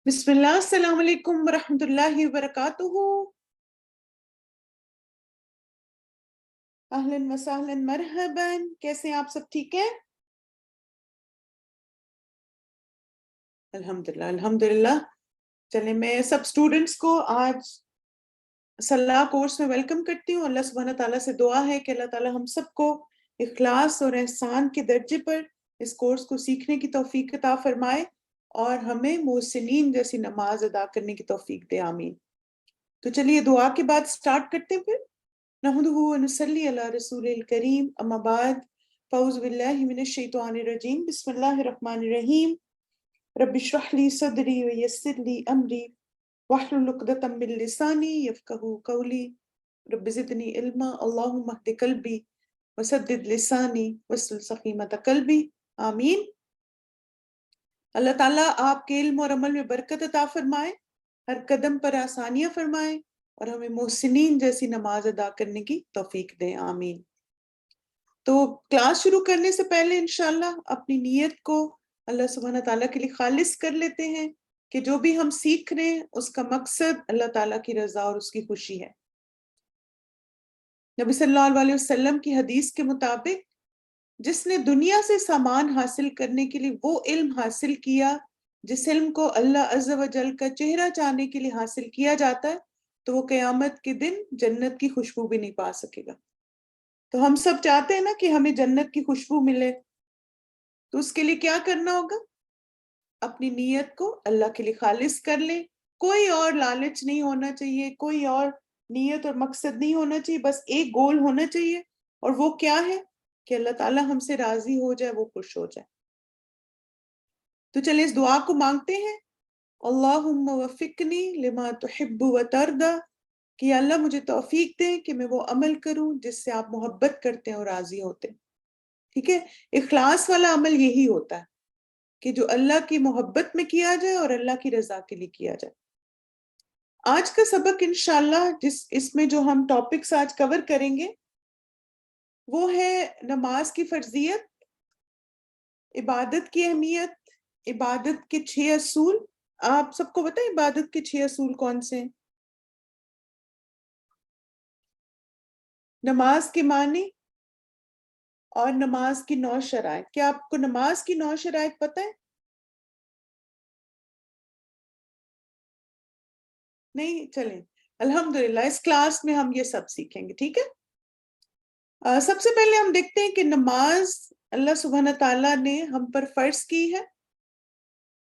بسم اللہ السلام علیکم ورحمۃ اللہ وبرکاتہ۔ اہلاً وسہلاً مرحباً، کیسے ہیں آپ سب؟ ٹھیک ہے الحمدللہ۔ چلیں میں سب اسٹوڈنٹس کو آج صلاح کورس میں ویلکم کرتی ہوں۔ اللہ سبحانہ تعالیٰ سے دعا ہے کہ اللہ تعالیٰ ہم سب کو اخلاص اور احسان کے درجے پر اس کورس کو سیکھنے کی توفیق عطا فرمائے اور ہمیں محسنین جیسی نماز ادا کرنے کی توفیق دے، آمین۔ تو چلیے دعا کے بعد سٹارٹ کرتے ہیں۔ پھر نحمدہ ونصلی علی رسول الکریم، اما بعد، فاعوذ باللہ من الشیطان الرجیم، بسم اللہ الرحمن الرحیم۔ رب اشرح لی صدری ویسر لی امری واحلل عقدۃ من لسانی یفقہوا قولی رب زدنی علما اللہم اہد قلبی وسدد لسانی واسلل سخیمۃ قلبی، آمین۔ اللہ تعالیٰ آپ کے علم اور عمل میں برکت عطا فرمائے، ہر قدم پر آسانیاں فرمائے اور ہمیں محسنین جیسی نماز ادا کرنے کی توفیق دیں، آمین۔ تو کلاس شروع کرنے سے پہلے انشاءاللہ اپنی نیت کو اللہ سبحانہ تعالیٰ کے لیے خالص کر لیتے ہیں کہ جو بھی ہم سیکھ رہے ہیں اس کا مقصد اللہ تعالیٰ کی رضا اور اس کی خوشی ہے۔ نبی صلی اللہ علیہ وسلم کی حدیث کے مطابق جس نے دنیا سے سامان حاصل کرنے کے لیے وہ علم حاصل کیا جس علم کو اللہ عز و جل کا چہرہ چاہنے کے لیے حاصل کیا جاتا ہے، تو وہ قیامت کے دن جنت کی خوشبو بھی نہیں پا سکے گا۔ تو ہم سب چاہتے ہیں نا کہ ہمیں جنت کی خوشبو ملے، تو اس کے لیے کیا کرنا ہوگا؟ اپنی نیت کو اللہ کے لیے خالص کر لیں۔ کوئی اور لالچ نہیں ہونا چاہیے، کوئی اور نیت اور مقصد نہیں ہونا چاہیے، بس ایک گول ہونا چاہیے، اور وہ کیا ہے؟ کہ اللہ تعالیٰ ہم سے راضی ہو جائے، وہ خوش ہو جائے۔ تو چلیں اس دعا کو مانگتے ہیں، اللہم وفقنی لما تحب و ترضی، کہ اللہ مجھے توفیق دے کہ میں وہ عمل کروں جس سے آپ محبت کرتے ہیں اور راضی ہوتے ہیں۔ ٹھیک ہے، اخلاص والا عمل یہی ہوتا ہے کہ جو اللہ کی محبت میں کیا جائے اور اللہ کی رضا کے لیے کیا جائے۔ آج کا سبق انشاءاللہ اس میں جو ہم ٹاپکس آج کور کریں گے وہ ہے نماز کی فرضیت، عبادت کی اہمیت، عبادت کے 6 اصول۔ آپ سب کو پتہ ہے عبادت کے 6 اصول کون سے ہیں؟ نماز کے معنی اور نماز کی 9 شرائط۔ کیا آپ کو نماز کی 9 شرائط پتہ ہے؟ نہیں؟ چلیں الحمدللہ اس کلاس میں ہم یہ سب سیکھیں گے، ٹھیک ہے۔ سب سے پہلے ہم دیکھتے ہیں کہ نماز اللہ سبحانہ تعالیٰ نے ہم پر فرض کی ہے،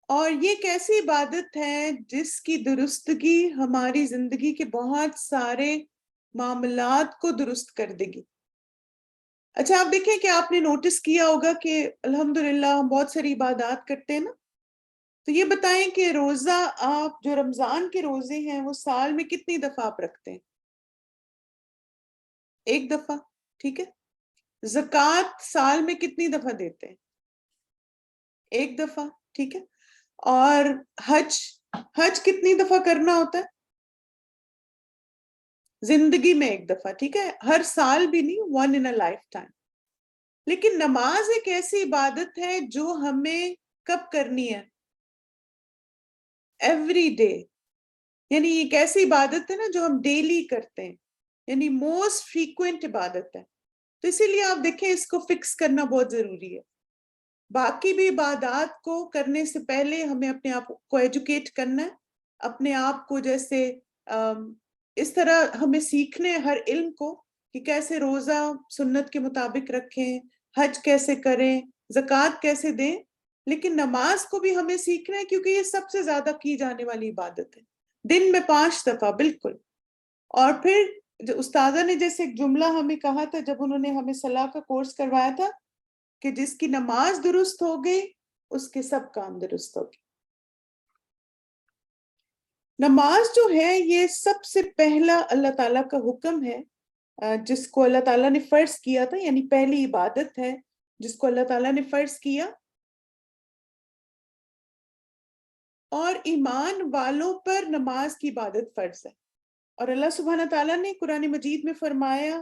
اور یہ ایک ایسی عبادت ہے جس کی درستگی ہماری زندگی کے بہت سارے معاملات کو درست کر دے گی۔ اچھا آپ دیکھیں کہ آپ نے نوٹس کیا ہوگا کہ الحمدللہ ہم بہت ساری عبادات کرتے ہیں نا، تو یہ بتائیں کہ روزہ، آپ جو رمضان کے روزے ہیں وہ سال میں کتنی دفعہ آپ رکھتے ہیں؟ 1 دفعہ، ٹھیک ہے۔ زکوٰۃ سال میں کتنی دفعہ دیتے ہیں؟ 1 دفعہ، ٹھیک ہے۔ اور حج کتنی دفعہ کرنا ہوتا ہے؟ زندگی میں 1 دفعہ، ٹھیک ہے، ہر سال بھی نہیں، 1 in a lifetime۔ لیکن نماز ایک ایسی عبادت ہے جو ہمیں کب کرنی ہے؟ ایوری ڈے، یعنی ایک ایسی عبادت ہے نا جو ہم ڈیلی کرتے ہیں، یعنی موسٹ فریکوینٹ عبادت ہے۔ تو اسی لیے آپ دیکھیں اس کو فکس کرنا بہت ضروری ہے۔ باقی بھی عبادات کو کرنے سے پہلے ہمیں اپنے آپ کو ایجوکیٹ کرنا ہے، اپنے آپ کو جیسے اس طرح ہمیں سیکھنے ہر علم کو کہ کیسے روزہ سنت کے مطابق رکھیں، حج کیسے کریں، زکوٰۃ کیسے دیں، لیکن نماز کو بھی ہمیں سیکھنا ہے کیونکہ یہ سب سے زیادہ کی جانے والی عبادت ہے، دن میں 5 دفعہ بالکل۔ اور پھر جو استاذہ نے جیسے ایک جملہ ہمیں کہا تھا جب انہوں نے ہمیں صلاح کا کورس کروایا تھا کہ جس کی نماز درست ہو گئی اس کے سب کام درست ہو گئے۔ نماز جو ہے یہ سب سے پہلا اللہ تعالیٰ کا حکم ہے جس کو اللہ تعالیٰ نے فرض کیا تھا، یعنی پہلی عبادت ہے جس کو اللہ تعالیٰ نے فرض کیا، اور ایمان والوں پر نماز کی عبادت فرض ہے۔ اور اللہ سبحانہ تعالیٰ نے قرآن مجید میں فرمایا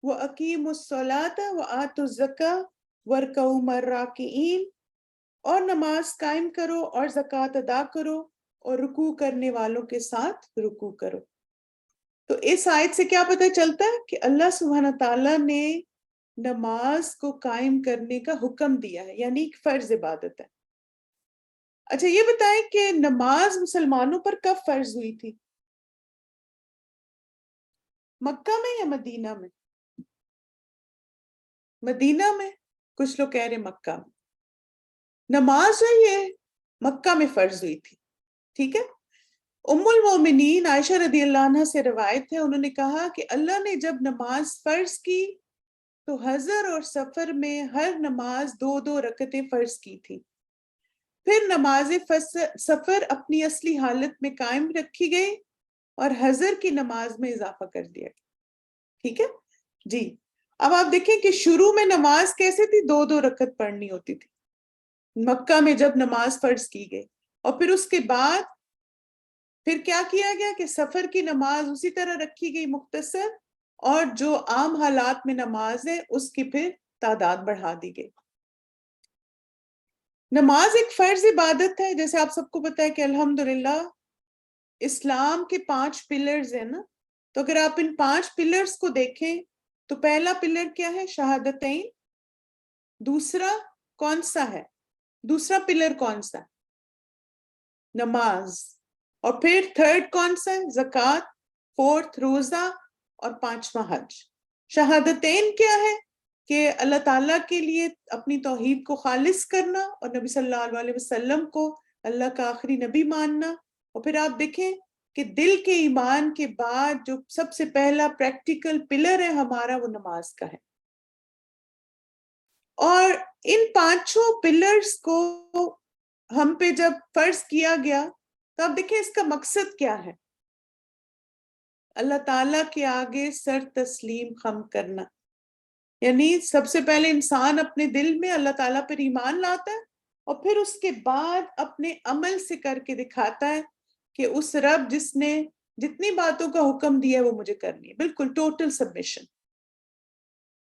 وَأَقِیمُوا الصَّلَاةَ وَآتُوا الزَّکَاةَ وَارْکَعُوا مَعَ الرَّاکِعِینَ، اور نماز قائم کرو اور زکوٰۃ ادا کرو اور رکوع کرنے والوں کے ساتھ رکوع کرو. تو اس آیت سے کیا پتہ چلتا ہے کہ اللہ سبحانہ تعالیٰ نے نماز کو قائم کرنے کا حکم دیا ہے، یعنی ایک فرض عبادت ہے. اچھا یہ بتائیں کہ نماز مسلمانوں پر کب فرض ہوئی تھی؟ مکہ میں یا مدینہ میں؟ مدینہ میں. کچھ لوگ کہہ رہے مکہ میں. نماز جو یہ مکہ میں فرض ہوئی تھی. ٹھیک ہے. ام المومنین عائشہ رضی اللہ عنہ سے روایت ہے، انہوں نے کہا کہ اللہ نے جب نماز فرض کی تو حضر اور سفر میں ہر نماز 2 رکعتیں فرض کی تھی. پھر نماز سفر اپنی اصلی حالت میں قائم رکھی گئی اور حضر کی نماز میں اضافہ کر دیا گیا. ٹھیک ہے جی. اب آپ دیکھیں کہ شروع میں نماز کیسے تھی؟ 2 رکعت پڑھنی ہوتی تھی مکہ میں جب نماز فرض کی گئی. اور پھر اس کے بعد پھر کیا کیا گیا کہ سفر کی نماز اسی طرح رکھی گئی مختصر، اور جو عام حالات میں نماز ہے اس کی پھر تعداد بڑھا دی گئی. نماز ایک فرض عبادت ہے، جیسے آپ سب کو پتہ ہے کہ الحمدللہ اسلام کے 5 پلرز ہیں نا. تو اگر آپ ان 5 پلرز کو دیکھیں تو پہلا پلر کیا ہے؟ شہادتین. دوسرا کون سا ہے؟ دوسرا پلر کون سا؟ نماز. اور پھر تھرڈ کون سا ہے؟ زکوٰۃ. فورتھ روزہ. اور 5واں حج. شہادتین کیا ہے؟ کہ اللہ تعالیٰ کے لیے اپنی توحید کو خالص کرنا اور نبی صلی اللہ علیہ وسلم کو اللہ کا آخری نبی ماننا. اور پھر آپ دیکھیں کہ دل کے ایمان کے بعد جو سب سے پہلا پریکٹیکل پلر ہے ہمارا وہ نماز کا ہے. اور ان 5 پلرز کو ہم پہ جب فرض کیا گیا تو آپ دیکھیں اس کا مقصد کیا ہے؟ اللہ تعالیٰ کے آگے سر تسلیم خم کرنا. یعنی سب سے پہلے انسان اپنے دل میں اللہ تعالیٰ پر ایمان لاتا ہے اور پھر اس کے بعد اپنے عمل سے کر کے دکھاتا ہے کہ اس رب جس نے جتنی باتوں کا حکم دیا ہے وہ مجھے کرنی ہے. بالکل ٹوٹل سبمیشن.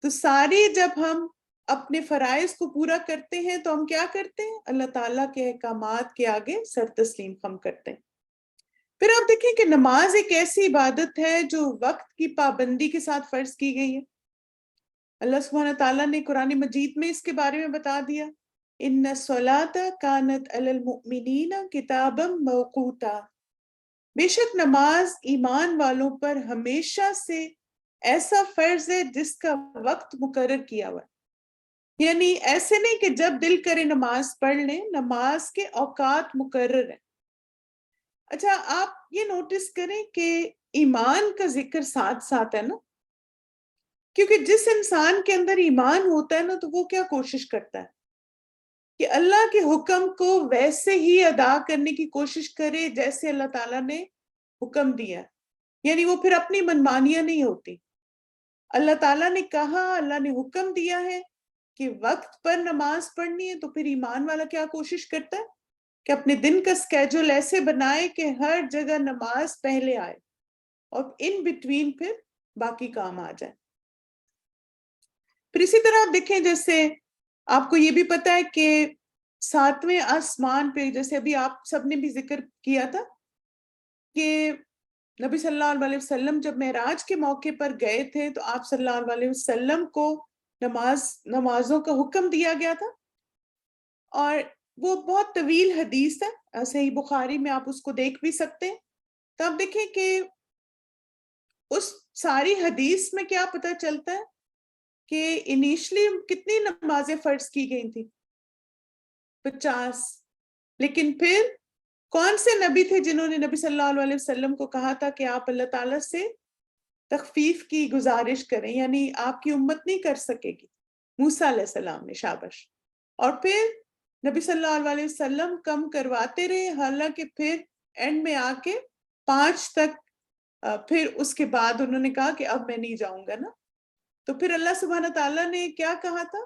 تو ساری جب ہم اپنے فرائض کو پورا کرتے ہیں تو ہم کیا کرتے ہیں؟ اللہ تعالیٰ کے احکامات کے آگے سر تسلیم خم کرتے ہیں. پھر آپ دیکھیں کہ نماز ایک ایسی عبادت ہے جو وقت کی پابندی کے ساتھ فرض کی گئی ہے. اللہ سبحانہ تعالیٰ نے قرآن مجید میں اس کے بارے میں بتا دیا، ان الصلاۃ کانت علی المؤمنین کتابا موقوتا. بے شک نماز ایمان والوں پر ہمیشہ سے ایسا فرض ہے جس کا وقت مقرر کیا ہوا ہے. یعنی ایسے نہیں کہ جب دل کرے نماز پڑھ لیں، نماز کے اوقات مقرر ہیں. اچھا آپ یہ نوٹس کریں کہ ایمان کا ذکر ساتھ ساتھ ہے نا، کیونکہ جس انسان کے اندر ایمان ہوتا ہے نا تو وہ کیا کوشش کرتا ہے کہ اللہ کے حکم کو ویسے ہی ادا کرنے کی کوشش کرے جیسے اللہ تعالیٰ نے حکم دیا. یعنی وہ پھر اپنی منمانیاں نہیں ہوتی. اللہ تعالیٰ نے کہا، اللہ نے حکم دیا ہے کہ وقت پر نماز پڑھنی ہے، تو پھر ایمان والا کیا کوشش کرتا ہے کہ اپنے دن کا سکیجول ایسے بنائے کہ ہر جگہ نماز پہلے آئے اور ان بٹوین پھر باقی کام آ جائے. پھر اسی طرح آپ دیکھیں جیسے آپ کو یہ بھی پتا ہے کہ 7ویں آسمان پہ، جیسے ابھی آپ سب نے بھی ذکر کیا تھا کہ نبی صلی اللہ علیہ وسلم جب معراج کے موقع پر گئے تھے تو آپ صلی اللہ علیہ وسلم کو نمازوں کا حکم دیا گیا تھا. اور وہ بہت طویل حدیث ہے، صحیح بخاری میں آپ اس کو دیکھ بھی سکتے ہیں. تو آپ دیکھیں کہ اس ساری حدیث میں کیا پتہ چلتا ہے کہ انیشلی کتنی نمازیں فرض کی گئی تھی؟ 50. لیکن پھر کون سے نبی تھے جنہوں نے نبی صلی اللہ علیہ وسلم کو کہا تھا کہ آپ اللہ تعالیٰ سے تخفیف کی گزارش کریں، یعنی آپ کی امت نہیں کر سکے گی؟ موسیٰ علیہ السلام نے. شاباش. اور پھر نبی صلی اللہ علیہ وسلم کم کرواتے رہے، حالانکہ پھر اینڈ میں آ کے 5 تک، پھر اس کے بعد انہوں نے کہا کہ اب میں نہیں جاؤں گا نا. تو پھر اللہ سبحانہ تعالیٰ نے کیا کہا تھا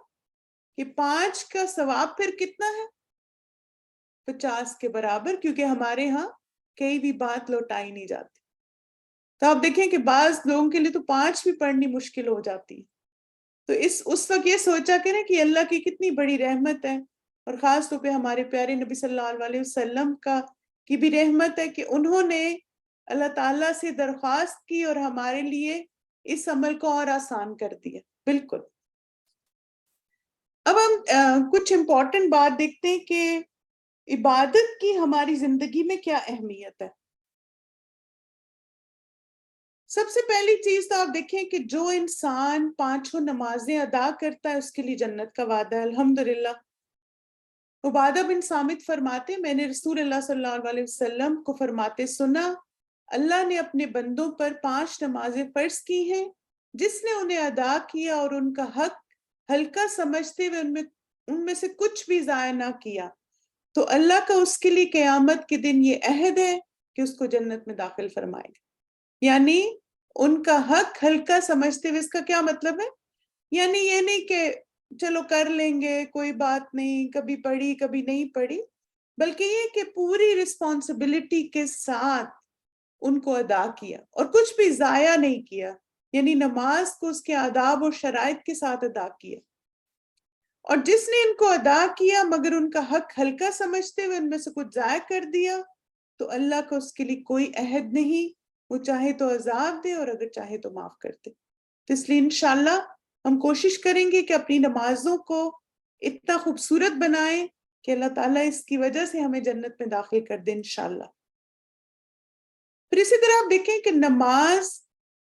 کہ 5 کا ثواب پھر کتنا ہے؟ 50 کے برابر، کیونکہ ہمارے ہاں کئی بھی بات لوٹائی نہیں جاتی. تو آپ دیکھیں کہ بعض لوگوں کے لیے تو 5 بھی پڑھنی مشکل ہو جاتی ہے. تو اس وقت یہ سوچا کریں کہ اللہ کی کتنی بڑی رحمت ہے، اور خاص طور پہ ہمارے پیارے نبی صلی اللہ علیہ وسلم کا کی بھی رحمت ہے کہ انہوں نے اللہ تعالیٰ سے درخواست کی اور ہمارے لیے اس عمل کو اور آسان کر دیا. بالکل. اب ہم کچھ امپورٹنٹ بات دیکھتے ہیں کہ عبادت کی ہماری زندگی میں کیا اہمیت ہے. سب سے پہلی چیز تو آپ دیکھیں کہ جو انسان 5 نمازیں ادا کرتا ہے اس کے لیے جنت کا وعدہ ہے. الحمدللہ. عبادہ بن صامت فرماتے میں نے رسول اللہ صلی اللہ علیہ وسلم کو فرماتے سنا اللہ نے اپنے بندوں پر 5 نمازیں فرض کی ہیں جس نے انہیں ادا کیا اور ان کا حق ہلکا سمجھتے ہوئے ان میں سے کچھ بھی ضائع نہ کیا تو اللہ کا اس کے لیے قیامت کے دن یہ عہد ہے کہ اس کو جنت میں داخل فرمائے گا. یعنی ان کا حق ہلکا سمجھتے ہوئے. اس کا کیا مطلب ہے؟ یعنی یہ نہیں کہ چلو کر لیں گے کوئی بات نہیں، کبھی پڑھی کبھی نہیں پڑھی، بلکہ یہ کہ پوری رسپانسبلٹی کے ساتھ ان کو ادا کیا اور کچھ بھی ضائع نہیں کیا. یعنی نماز کو اس کے آداب اور شرائط کے ساتھ ادا کیا. اور جس نے ان کو ادا کیا مگر ان کا حق ہلکا سمجھتے ہوئے ان میں سے کچھ ضائع کر دیا تو اللہ کا اس کے لیے کوئی عہد نہیں، وہ چاہے تو عذاب دے اور اگر چاہے تو معاف کر دے. تو اس لیے انشاءاللہ ہم کوشش کریں گے کہ اپنی نمازوں کو اتنا خوبصورت بنائیں کہ اللہ تعالیٰ اس کی وجہ سے ہمیں جنت میں داخل کر دے انشاءاللہ. پھر اسی طرح آپ دیکھیں کہ نماز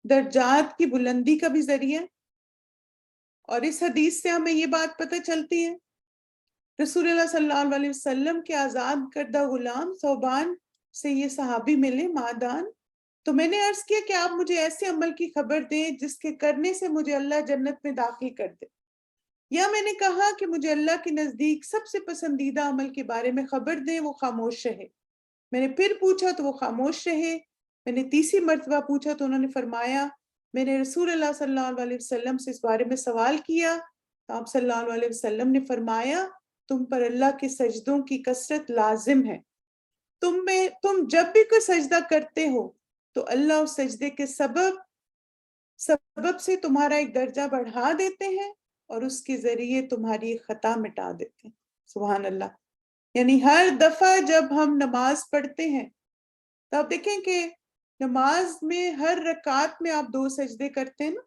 درجات کی بلندی کا بھی ذریعہ، اور اس حدیث سے ہمیں یہ بات پتہ چلتی ہے رسول اللہ صلی اللہ علیہ وسلم کے آزاد کردہ غلام ثوبان سے یہ صحابی ملے مادان، تو میں نے عرض کیا کہ آپ مجھے ایسے عمل کی خبر دیں جس کے کرنے سے مجھے اللہ جنت میں داخل کر دے. یا میں نے کہا کہ مجھے اللہ کے نزدیک سب سے پسندیدہ عمل کے بارے میں خبر دیں، وہ خاموش رہے. میں نے پھر پوچھا تو وہ خاموش رہے. میں نے تیسری مرتبہ پوچھا تو انہوں نے فرمایا میں نے رسول اللہ صلی اللہ علیہ وسلم سے اس بارے میں سوال کیا تو آپ صلی اللہ علیہ وسلم نے فرمایا تم پر اللہ کے سجدوں کی کثرت لازم ہے. تم جب بھی کوئی سجدہ کرتے ہو تو اللہ اس سجدے کے سبب سے تمہارا ایک درجہ بڑھا دیتے ہیں اور اس کے ذریعے تمہاری خطا مٹا دیتے ہیں. سبحان اللہ. یعنی ہر دفعہ جب ہم نماز پڑھتے ہیں تو آپ دیکھیں کہ نماز میں ہر رکعت میں آپ 2 سجدے کرتے ہیں نا،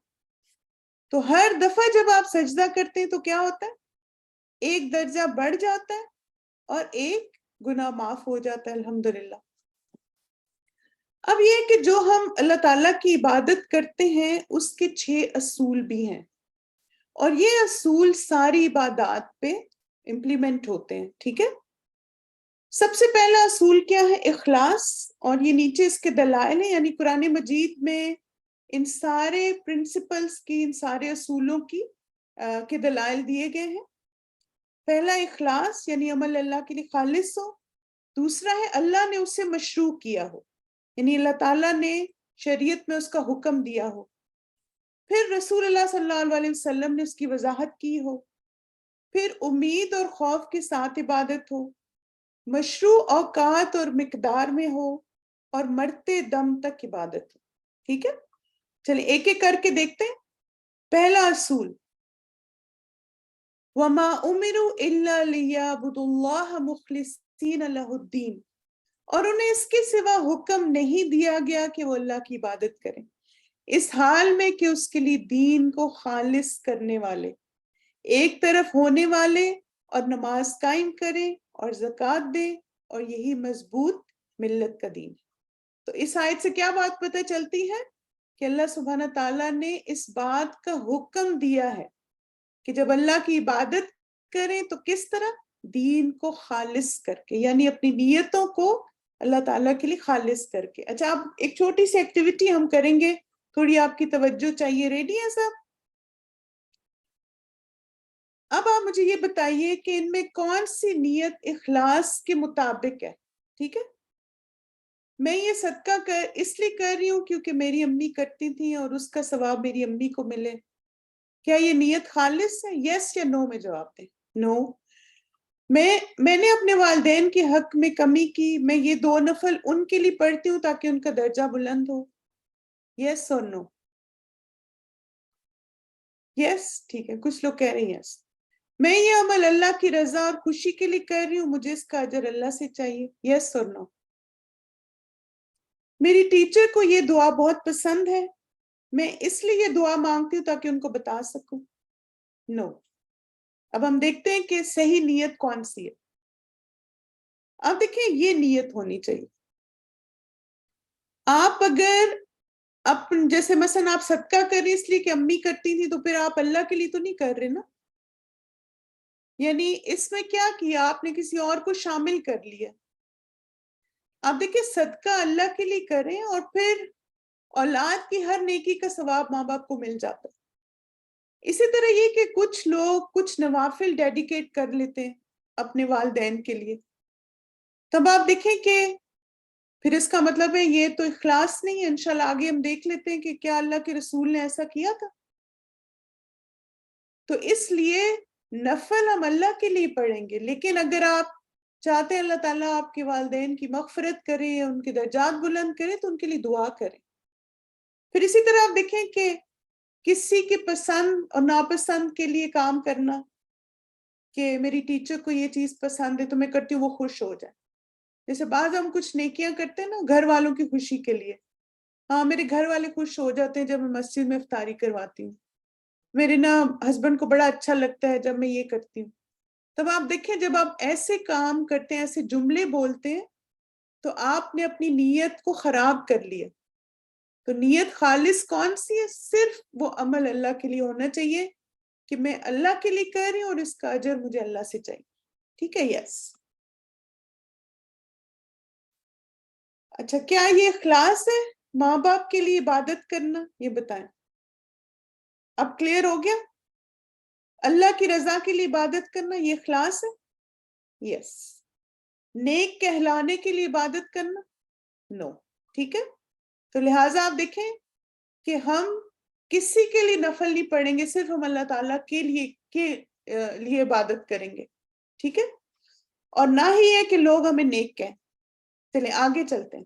تو ہر دفعہ جب آپ سجدہ کرتے ہیں تو کیا ہوتا ہے؟ ایک درجہ بڑھ جاتا ہے اور ایک گناہ معاف ہو جاتا ہے. الحمدللہ. اب یہ کہ جو ہم اللہ تعالیٰ کی عبادت کرتے ہیں اس کے 6 اصول بھی ہیں اور یہ اصول ساری عبادات پہ امپلیمنٹ ہوتے ہیں. ٹھیک ہے. سب سے پہلا اصول کیا ہے؟ اخلاص. اور یہ نیچے اس کے دلائل ہیں، یعنی قرآن مجید میں ان سارے پرنسپلز کی، ان سارے اصولوں کی کے دلائل دیے گئے ہیں. پہلا اخلاص، یعنی عمل اللہ کے لیے خالص ہو. دوسرا ہے اللہ نے اسے مشروع کیا ہو، یعنی اللہ تعالیٰ نے شریعت میں اس کا حکم دیا ہو. پھر رسول اللہ صلی اللہ علیہ وسلم نے اس کی وضاحت کی ہو. پھر امید اور خوف کے ساتھ عبادت ہو، مشروع اوقات اور مقدار میں ہو اور مرتے دم تک عبادت ہو. ٹھیک ہے. چلیں ایک ایک کر کے دیکھتے ہیں. پہلا اصول وَمَا أُمِرُوا إِلَّا لِيَعْبُدُوا اللَّهَ مُخْلِصِينَ لَهُ الدِّينَ، اور انہیں اس کے سوا حکم نہیں دیا گیا کہ وہ اللہ کی عبادت کریں اس حال میں کہ اس کے لیے دین کو خالص کرنے والے، ایک طرف ہونے والے اور نماز قائم کریں اور زکوٰۃ دیں، اور یہی مضبوط ملت کا دین. تو اس آیت سے کیا بات پتہ چلتی ہے کہ اللہ سبحانہ تعالیٰ نے اس بات کا حکم دیا ہے کہ جب اللہ کی عبادت کریں تو کس طرح؟ دین کو خالص کر کے، یعنی اپنی نیتوں کو اللہ تعالیٰ کے لیے خالص کر کے. اچھا اب ایک چھوٹی سی ایکٹیویٹی ہم کریں گے، تھوڑی آپ کی توجہ چاہیے. ریڈی ہیں سب؟ اب آپ مجھے یہ بتائیے کہ ان میں کون سی نیت اخلاص کے مطابق ہے. ٹھیک ہے. میں یہ صدقہ اس لیے کر رہی ہوں کیونکہ میری امی کرتی تھیں اور اس کا ثواب میری امی کو ملے. کیا یہ نیت خالص ہے؟ یس یا نو میں جواب دیں. نو. میں نے اپنے والدین کے حق میں کمی کی، میں یہ 2 نفل ان کے لیے پڑھتی ہوں تاکہ ان کا درجہ بلند ہو. یس اور نو؟ یس. ٹھیک ہے. کچھ لوگ کہہ رہے ہیں یس. میں یہ عمل اللہ کی رضا اور خوشی کے لیے کر رہی ہوں، مجھے اس کا اجر اللہ سے چاہیے. یس اور نو؟ میری ٹیچر کو یہ دعا بہت پسند ہے، میں اس لیے یہ دعا مانگتی ہوں تاکہ ان کو بتا سکوں. نو. اب ہم دیکھتے ہیں کہ صحیح نیت کون سی ہے. اب دیکھیں یہ نیت ہونی چاہیے. آپ اگر جیسے مثلا آپ صدقہ کر رہی اس لیے کہ امی کرتی تھی تو پھر آپ اللہ کے لیے تو نہیں کر رہے نا. یعنی اس میں کیا کیا آپ نے، کسی اور کو شامل کر لیا. آپ دیکھیں صدقہ اللہ کے لیے کریں اور پھر اولاد کی ہر نیکی کا ثواب ماں باپ کو مل جاتا ہے. اسی طرح یہ کہ کچھ لوگ کچھ نوافل ڈیڈیکیٹ کر لیتے ہیں اپنے والدین کے لیے، تب آپ دیکھیں کہ پھر اس کا مطلب ہے یہ تو اخلاص نہیں ہے. انشاءاللہ آگے ہم دیکھ لیتے ہیں کہ کیا اللہ کے رسول نے ایسا کیا تھا. تو اس لیے نفل ہم اللہ کے لیے پڑھیں گے، لیکن اگر آپ چاہتے ہیں اللہ تعالیٰ آپ کے والدین کی مغفرت کرے یا ان کے درجات بلند کرے تو ان کے لیے دعا کریں. پھر اسی طرح آپ دیکھیں کہ کسی کی پسند اور ناپسند کے لیے کام کرنا، کہ میری ٹیچر کو یہ چیز پسند ہے تو میں کرتی ہوں وہ خوش ہو جائے. جیسے بعض ہم کچھ نیکیاں کرتے ہیں نا گھر والوں کی خوشی کے لیے. ہاں میرے گھر والے خوش ہو جاتے ہیں جب میں مسجد میں افطاری کرواتی ہوں، میرے نا ہسبینڈ کو بڑا اچھا لگتا ہے جب میں یہ کرتی ہوں. تب آپ دیکھیں جب آپ ایسے کام کرتے ہیں، ایسے جملے بولتے ہیں، تو آپ نے اپنی نیت کو خراب کر لیا. تو نیت خالص کون سی ہے؟ صرف وہ عمل اللہ کے لیے ہونا چاہیے کہ میں اللہ کے لیے کر رہی ہوں اور اس کا اجر مجھے اللہ سے چاہیے. ٹھیک ہے؟ یس. اچھا، کیا یہ اخلاص ہے ماں باپ کے لیے عبادت کرنا؟ یہ بتائیں. اب کلیئر ہو گیا؟ اللہ کی رضا کے لیے عبادت کرنا یہ اخلاص ہے؟ یس. نیک کہلانے کے لیے عبادت کرنا؟ نو. ٹھیک ہے. تو لہٰذا آپ دیکھیں کہ ہم کسی کے لیے نفل نہیں پڑھیں گے، صرف ہم اللہ تعالیٰ کے لیے عبادت کریں گے. ٹھیک ہے. اور نہ ہی ہے کہ لوگ ہمیں نیک کہیں. چلیں آگے چلتے ہیں.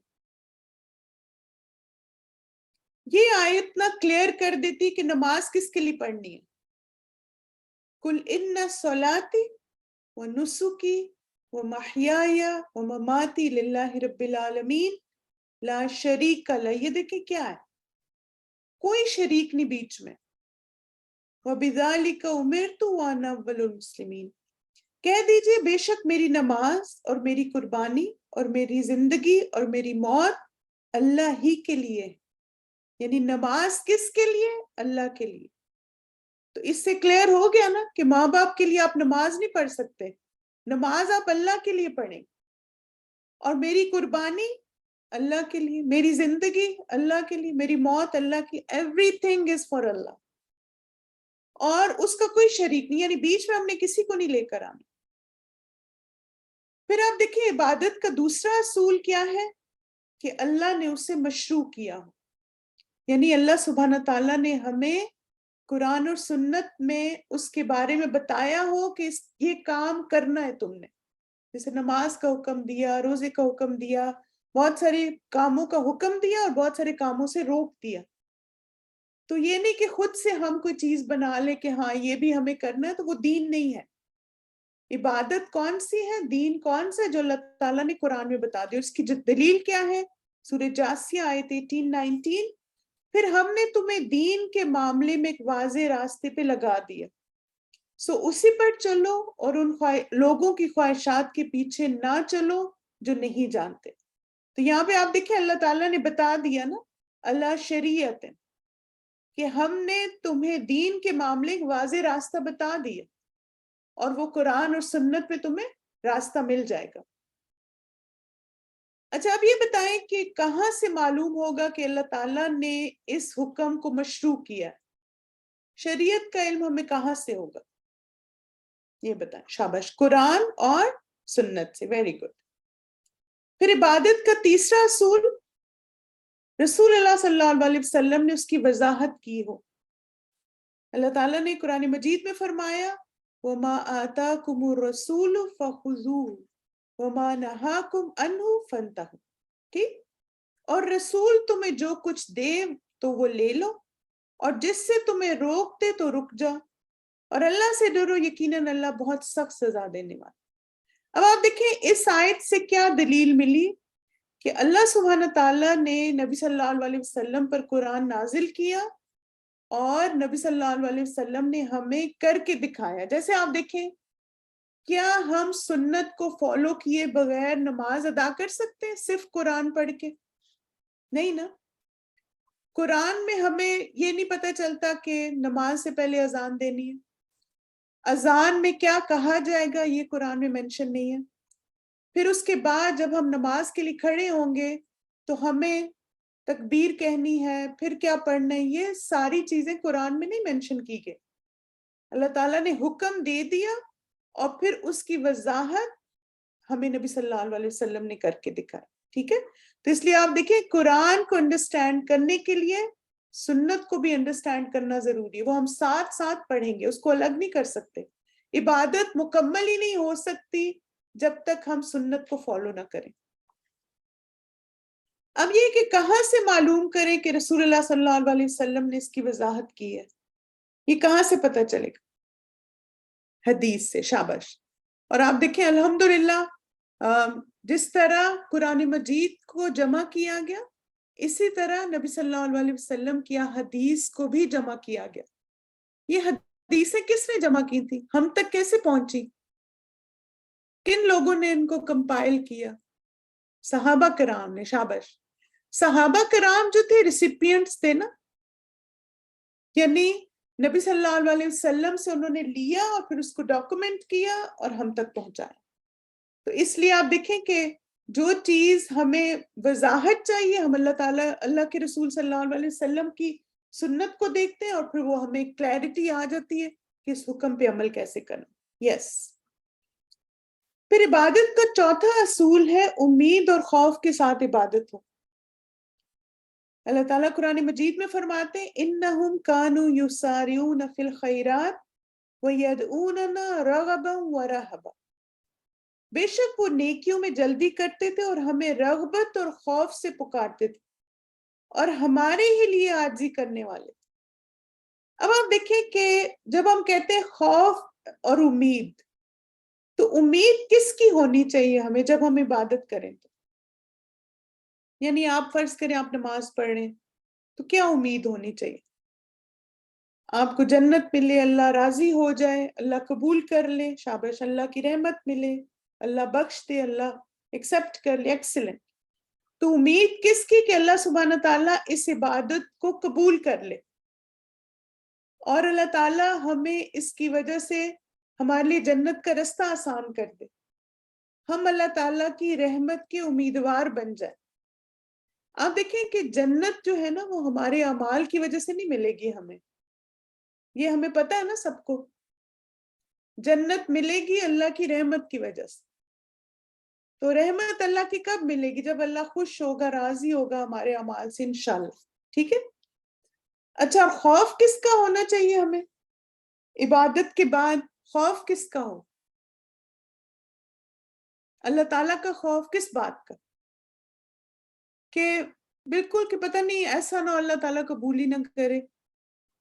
یہ آیت نہ کلیئر کر دیتی کہ نماز کس کے لیے پڑھنی ہے. قُلْ إِنَّ صَلَاتِي وَنُسُكِي وَمَحْيَايَ وَمَمَاتِي لِلَّهِ رَبِّ الْعَالَمِينَ لا شریک لہ. یہ دیکھیں کیا ہے، کوئی شریک نہیں بیچ میں. وَبِذَلِكَ أُمِرْتُ وَأَنَا أَوَّلُ الْمُسْلِمِينَ. کہہ دیجئے بے شک میری نماز اور میری قربانی اور میری زندگی اور میری موت اللہ ہی کے لیے. یعنی نماز کس کے لیے؟ اللہ کے لیے. تو اس سے کلیئر ہو گیا نا کہ ماں باپ کے لیے آپ نماز نہیں پڑھ سکتے، نماز آپ اللہ کے لیے پڑھیں. اور میری قربانی اللہ کے لیے، میری زندگی اللہ کے لیے، میری موت اللہ کی. ایوری تھنگ از فار اللہ. اور اس کا کوئی شریک نہیں، یعنی بیچ میں ہم نے کسی کو نہیں لے کر آنا. پھر آپ دیکھیں عبادت کا دوسرا اصول کیا ہے کہ اللہ نے اسے مشروع کیا ہو. یعنی اللہ سبحانہ تعالیٰ نے ہمیں قرآن اور سنت میں اس کے بارے میں بتایا ہو کہ یہ کام کرنا ہے تم نے. جیسے نماز کا حکم دیا، روزے کا حکم دیا، بہت سارے کاموں کا حکم دیا اور بہت سارے کاموں سے روک دیا. تو یہ نہیں کہ خود سے ہم کوئی چیز بنا لیں کہ ہاں یہ بھی ہمیں کرنا ہے، تو وہ دین نہیں ہے. عبادت کون سی ہے، دین کون سا ہے؟ جو اللہ تعالیٰ نے قرآن میں بتا دیا. اس کی جو دلیل کیا ہے؟ سورہ جاسیہ آیت 18-19. پھر ہم نے تمہیں دین کے معاملے میں ایک واضح راستے پہ لگا دیا، سو اسی پر چلو اور ان لوگوں کی خواہشات کے پیچھے نہ چلو جو نہیں جانتے. تو یہاں پہ آپ دیکھیں اللہ تعالیٰ نے بتا دیا نا اللہ شریعت، کہ ہم نے تمہیں دین کے معاملے واضح راستہ بتا دیا اور وہ قرآن اور سنت میں تمہیں راستہ مل جائے گا. اچھا اب یہ بتائیں کہ کہاں سے معلوم ہوگا کہ اللہ تعالیٰ نے اس حکم کو مشروع کیا؟ شریعت کا علم ہمیں کہاں سے ہوگا؟ یہ بتائیں. شاباش، قرآن اور سنت سے. Very good. پھر عبادت کا تیسرا اصول رسول اللہ صلی اللہ علیہ وسلم نے اس کی وضاحت کی ہو. اللہ تعالیٰ نے قرآن مجید میں فرمایا وَمَا آتَاكُمُ الرَّسُولُ فَخُذُوهُ وَمَا نَهَاكُمْ عَنْهُ فَانْتَهُوا. ٹھیک؟ اور رسول تمہیں جو کچھ دے تو وہ لے لو، اور جس سے تمہیں روک دے تو رک جاؤ، اور اللہ سے ڈرو، یقیناً اللہ بہت سخت سزا دینے والا. اب آپ دیکھیں اس آیت سے کیا دلیل ملی کہ اللہ سبحانہ تعالیٰ نے نبی صلی اللہ علیہ وسلم پر قرآن نازل کیا اور نبی صلی اللہ علیہ وسلم نے ہمیں کر کے دکھایا. جیسے آپ دیکھیں, کیا ہم سنت کو فالو کیے بغیر نماز ادا کر سکتے ہیں صرف قرآن پڑھ کے؟ نہیں نا. قرآن میں ہمیں یہ نہیں پتہ چلتا کہ نماز سے پہلے اذان دینی ہے, اذان میں کیا کہا جائے گا یہ قرآن میں مینشن نہیں ہے. پھر اس کے بعد جب ہم نماز کے لیے کھڑے ہوں گے تو ہمیں تکبیر کہنی ہے, پھر کیا پڑھنا ہے, یہ ساری چیزیں قرآن میں نہیں مینشن کی گئی. اللہ تعالیٰ نے حکم دے دیا اور پھر اس کی وضاحت ہمیں نبی صلی اللہ علیہ وسلم نے کر کے دکھائی. ٹھیک ہے, تو اس لیے آپ دیکھیں قرآن کو انڈرسٹینڈ کرنے کے لیے سنت کو بھی انڈرسٹینڈ کرنا ضروری ہے. وہ ہم ساتھ ساتھ پڑھیں گے, اس کو الگ نہیں کر سکتے. عبادت مکمل ہی نہیں ہو سکتی جب تک ہم سنت کو فالو نہ کریں. اب یہ کہ کہاں سے معلوم کریں کہ رسول اللہ صلی اللہ علیہ وسلم نے اس کی وضاحت کی ہے, یہ کہاں سے پتہ چلے گا؟ حدیث سے. شاباش. اور آپ دیکھیں الحمدللہ جس طرح قرآن مجید کو جمع کیا گیا, اسی طرح نبی صلی اللہ علیہ وسلم کی حدیث کو بھی جمع کیا گیا. یہ حدیثیں کس نے جمع کی تھی, ہم تک کیسے پہنچی, کن لوگوں نے ان کو کمپائل کیا؟ صحابہ کرام نے. شاباش. صحابہ کرام جو تھے ریسیپینٹس تھے نا, یعنی نبی صلی اللہ علیہ وسلم سے انہوں نے لیا اور پھر اس کو ڈاکومنٹ کیا اور ہم تک پہنچایا. تو اس لیے آپ دیکھیں کہ جو چیز ہمیں وضاحت چاہیے, ہم اللہ تعالیٰ اللہ کے رسول صلی اللہ علیہ وسلم کی سنت کو دیکھتے ہیں اور پھر وہ ہمیں کلیئرٹی آ جاتی ہے کہ اس حکم پہ عمل کیسے کرنا. یس. پھر عبادت کا چوتھا اصول ہے امید اور خوف کے ساتھ عبادت ہو. اللہ تعالیٰ قرآن مجید میں فرماتے ہیں انہم کانوا یسارعون فی الخیرات ویدعوننا رغبا ورہبا. بے شک وہ نیکیوں میں جلدی کرتے تھے اور ہمیں رغبت اور خوف سے پکارتے تھے اور ہمارے ہی لیے عاجزی کرنے والے. اب آپ دیکھیں کہ جب ہم کہتے ہیں خوف اور امید, تو امید کس کی ہونی چاہیے ہمیں جب ہم عبادت کریں؟ تو یعنی آپ فرض کریں آپ نماز پڑھ رہے ہیں, تو کیا امید ہونی چاہیے؟ آپ کو جنت ملے, اللہ راضی ہو جائے, اللہ قبول کر لے. شاباش. اللہ کی رحمت ملے, اللہ بخش دے, اللہ ایکسپٹ کر لے. ایکسلنٹ. تو امید کس کی؟ کہ اللہ سبحانہ تعالیٰ اس عبادت کو قبول کر لے اور اللہ تعالیٰ ہمیں اس کی وجہ سے ہمارے لیے جنت کا رستہ آسان کر دے, ہم اللہ تعالیٰ کی رحمت کے امیدوار بن جائیں. آپ دیکھیں کہ جنت جو ہے نا وہ ہمارے اعمال کی وجہ سے نہیں ملے گی ہمیں, یہ ہمیں پتہ ہے نا سب کو. جنت ملے گی اللہ کی رحمت کی وجہ سے. تو رحمت اللہ کی کب ملے گی؟ جب اللہ خوش ہوگا, راضی ہوگا ہمارے اعمال سے انشاءاللہ. ٹھیک ہے. اچھا, خوف کس کا ہونا چاہیے ہمیں عبادت کے بعد؟ خوف کس کا ہو؟ اللہ تعالیٰ کا خوف. کس بات کا؟ کہ بالکل کہ پتہ نہیں ایسا نہ اللہ تعالیٰ قبول ہی نہ کرے.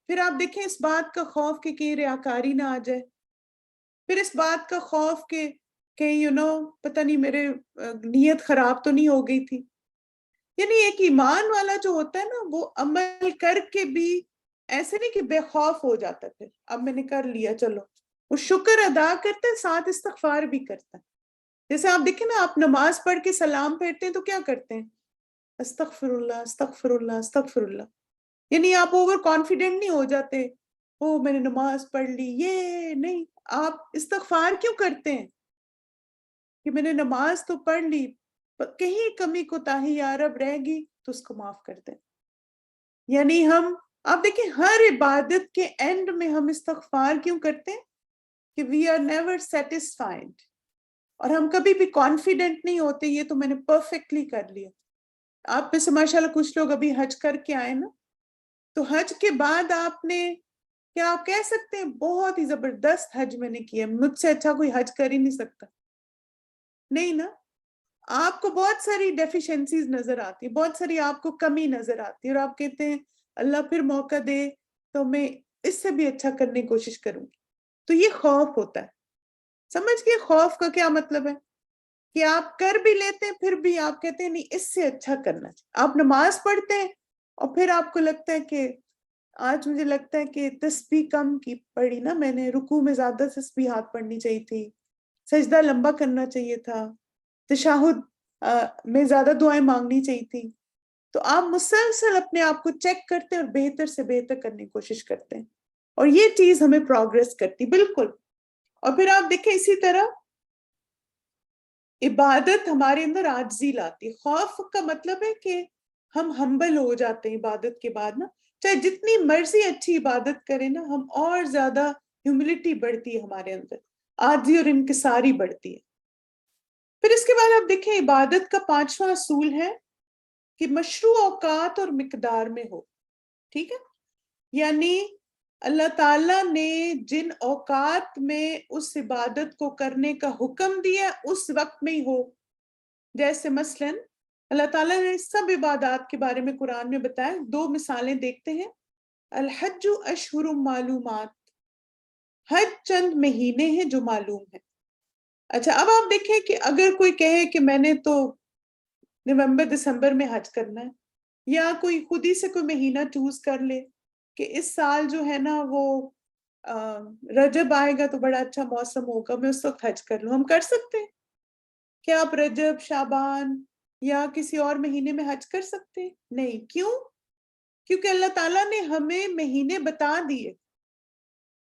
پھر آپ دیکھیں اس بات کا خوف کہ کہیں ریاکاری نہ آ جائے. پھر اس بات کا خوف کہ کہیں پتہ نہیں میرے نیت خراب تو نہیں ہو گئی تھی. یعنی ایک ایمان والا جو ہوتا ہے نا وہ عمل کر کے بھی ایسے نہیں کہ بے خوف ہو جاتا, پھر اب میں نے کر لیا چلو, وہ شکر ادا کرتا ہے, ساتھ استغفار بھی کرتا ہے. جیسے آپ دیکھیں نا, آپ نماز پڑھ کے سلام پھیرتے ہیں تو کیا کرتے ہیں؟ استغفر اللہ استغفر اللہ استغفر اللہ. یعنی آپ اوور کانفیڈنٹ نہیں ہو جاتے, او میں نے نماز پڑھ لی, یہ نہیں. آپ استغفار کیوں کرتے ہیں؟ کہ میں نے نماز تو پڑھ لی, کہیں کمی کوتاہی یا رب رہ گی تو اس کو معاف کر دیں. یعنی ہم آپ دیکھیں ہر عبادت کے اینڈ میں ہم استغفار کیوں کرتے ہیں؟ کہ وی آر نیور سیٹسفائڈ, اور ہم کبھی بھی کانفیڈنٹ نہیں ہوتے یہ تو میں نے پرفیکٹلی کر لیا. آپ میں سے ماشاءاللہ کچھ لوگ ابھی حج کر کے آئے نا, تو حج کے بعد آپ نے کیا آپ کہہ سکتے ہیں بہت ہی زبردست حج میں نے کیا, مجھ سے اچھا کوئی حج کر ہی نہیں سکتا؟ نہیں نا. آپ کو بہت ساری ڈیفیشنسیز نظر آتی, بہت ساری آپ کو کمی نظر آتی, اور آپ کہتے ہیں اللہ پھر موقع دے تو میں اس سے بھی اچھا کرنے کی کوشش کروں گی. تو یہ خوف ہوتا ہے. سمجھ گئے خوف کا کیا مطلب ہے؟ کہ آپ کر بھی لیتے ہیں پھر بھی آپ کہتے ہیں نہیں اس سے اچھا کرنا چاہیے. آپ نماز پڑھتے ہیں اور پھر آپ کو لگتا ہے کہ آج مجھے لگتا ہے کہ تسبیح کم کی پڑھی نا میں نے, رکوع میں زیادہ تسبیحات پڑھنی چاہیے تھی, سجدہ لمبا کرنا چاہیے تھا, تشہد میں زیادہ دعائیں مانگنی چاہیے تھی. تو آپ مسلسل اپنے آپ کو چیک کرتے ہیں اور بہتر سے بہتر کرنے کی کوشش کرتے ہیں, اور یہ چیز ہمیں پروگریس کرتی بالکل. اور پھر آپ دیکھیں اسی طرح عبادت ہمارے اندر عاجزی لاتی. خوف کا مطلب ہے کہ ہم ہمبل ہو جاتے ہیں عبادت کے بعد نا, چاہے جتنی مرضی اچھی عبادت کریں نا, ہم اور زیادہ ہیوملٹی بڑھتی ہے ہمارے اندر, عاجزی اور انکساری بڑھتی ہے. پھر اس کے بعد آپ دیکھیں عبادت کا 5واں اصول ہے کہ مشروع اوقات اور مقدار میں ہو. ٹھیک ہے, یعنی اللہ تعالیٰ نے جن اوقات میں اس عبادت کو کرنے کا حکم دیا اس وقت میں ہی ہو. جیسے مثلا اللہ تعالیٰ نے سب عبادات کے بارے میں قرآن میں بتایا. 2 مثالیں دیکھتے ہیں. الحج اشہر معلومات, حج چند مہینے ہیں جو معلوم ہے. اچھا اب آپ دیکھیں کہ اگر کوئی کہے کہ میں نے تو نومبر دسمبر میں حج کرنا ہے, یا کوئی خود ہی سے کوئی مہینہ چوز کر لے کہ اس سال جو ہے نا وہ رجب آئے گا تو بڑا اچھا موسم ہوگا, میں اس وقت حج کر لوں. ہم کر سکتے ہیں کیا آپ رجب, شعبان یا کسی اور مہینے میں حج کر سکتے ہیں؟ نہیں. کیوں؟ کیونکہ اللہ تعالیٰ نے ہمیں مہینے بتا دیے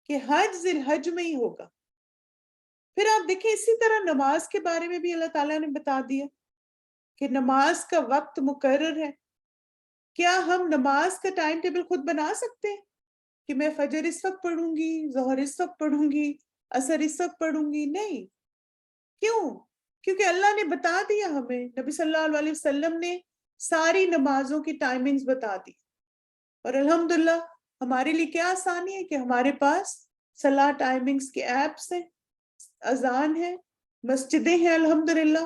کہ حج ذی الحج میں ہی ہوگا. پھر آپ دیکھیں اسی طرح نماز کے بارے میں بھی اللہ تعالیٰ نے بتا دیا کہ نماز کا وقت مقرر ہے. کیا ہم نماز کا ٹائم ٹیبل خود بنا سکتے ہیں کہ میں فجر اس وقت پڑھوں گی, ظہر اس وقت پڑھوں گی, عصر اس وقت پڑھوں گی؟ نہیں. کیوں؟ کیونکہ اللہ نے بتا دیا ہمیں, نبی صلی اللہ علیہ وسلم نے ساری نمازوں کی ٹائمنگز بتا دی. اور الحمدللہ ہمارے لیے کیا آسانی ہے کہ ہمارے پاس صلاح ٹائمنگز کے ایپس ہیں, اذان ہے, مسجدیں ہیں الحمدللہ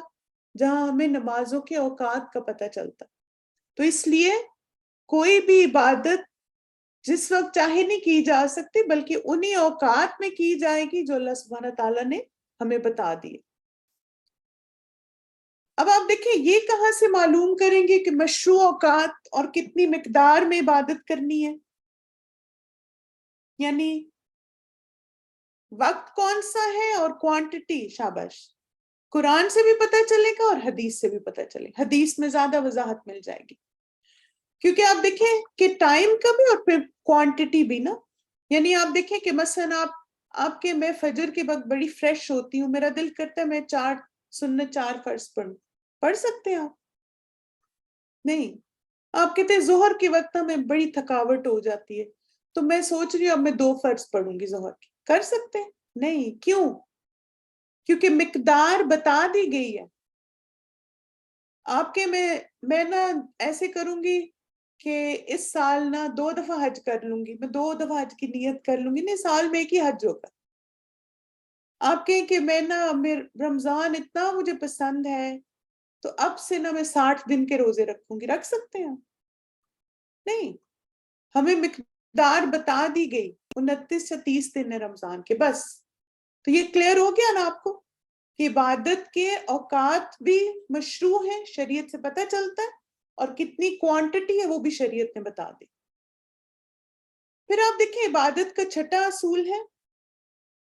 جہاں ہمیں نمازوں کے اوقات کا پتہ چلتا. تو اس لیے کوئی بھی عبادت جس وقت چاہے نہیں کی جا سکتی بلکہ انہی اوقات میں کی جائے گی جو اللہ سبحانہ تعالیٰ نے ہمیں بتا دی. اب آپ دیکھیں یہ کہاں سے معلوم کریں گے کہ مشروع اوقات اور کتنی مقدار میں عبادت کرنی ہے؟ یعنی وقت کون سا ہے اور کوانٹٹی. شاباش, قرآن سے بھی پتہ چلے گا اور حدیث سے بھی پتہ چلے گا. حدیث میں زیادہ وضاحت مل جائے گی کیونکہ آپ دیکھیں کہ ٹائم کا بھی اور پھر کوانٹٹی بھی نا. یعنی آپ دیکھیں کہ مثلا آپ کے میں فجر کے وقت بڑی فریش ہوتی ہوں, میرا دل کرتا ہے میں 4 سنت 4 فرض پڑھوں. پڑھ سکتے ہیں آپ؟ نہیں. آپ کہتے ہیں ظہر کے وقت میں بڑی تھکاوٹ ہو جاتی ہے تو میں سوچ رہی ہوں اب میں 2 فرض پڑھوں گی ظہر کی. کر سکتے ہیں؟ نہیں. کیوں؟ کیونکہ مقدار بتا دی گئی ہے. آپ کے میں نا ایسے کروں گی کہ اس سال نا 2 دفعہ حج کر لوں گی, میں 2 دفعہ حج کی نیت کر لوں گی. نہیں, سال میں ایک ہی حج ہوگا. آپ کہیں کہ میں نا رمضان اتنا مجھے پسند ہے تو اب سے نا میں 60 دن کے روزے رکھوں گی. رکھ سکتے ہیں؟ نہیں. ہمیں مقدار بتا دی گئی 29 یا 30 دن ہے رمضان کے, بس. تو یہ کلیئر ہو گیا نا آپ کو کہ عبادت کے اوقات بھی مشروع ہیں, شریعت سے پتہ چلتا ہے, اور کتنی کوانٹٹی ہے وہ بھی شریعت نے بتا دی. پھر آپ دیکھیں عبادت کا 6واں اصول ہے